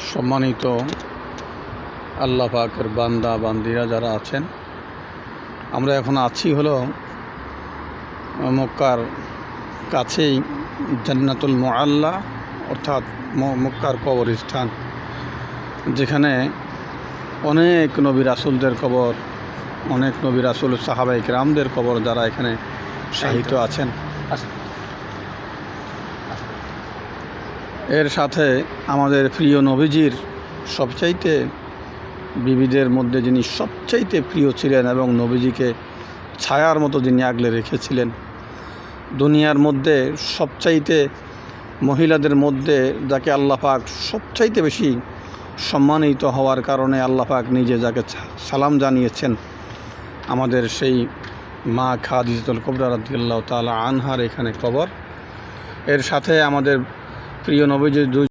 সম্মানিত আল্লাহ পাকের বান্দা বান্দিরা যারা আছেন, আমরা এখন আছি হলো মক্কার কাছেই জান্নাতুল মুআল্লা অর্থাৎ মক্কার কবরস্থান, যেখানে অনেক নবী রাসূলদের কবর, অনেক নবী রাসূল সাহাবায়ে কেরামদের কবর যারা এখানে শায়িত আছেন। এর সাথে আমাদের প্রিয় নবীজির সবচাইতে বিবিদের মধ্যে যিনি সবচাইতে প্রিয় ছিলেন এবং নবীজিকে ছায়ার মতো যিনি আগলে রেখেছিলেন, দুনিয়ার মধ্যে সবচাইতে মহিলাদের মধ্যে যাকে আল্লাহ পাক সবচাইতে বেশি সম্মানিত হওয়ার কারণে আল্লাহ পাক নিজে যাকে সালাম জানিয়েছেন, আমাদের সেই মা খাদিজাতুল কুবরা রাদিয়াল্লাহু তাআলা আনহার এখানে কবর। এর সাথে আমাদের প্রিয় নবীজির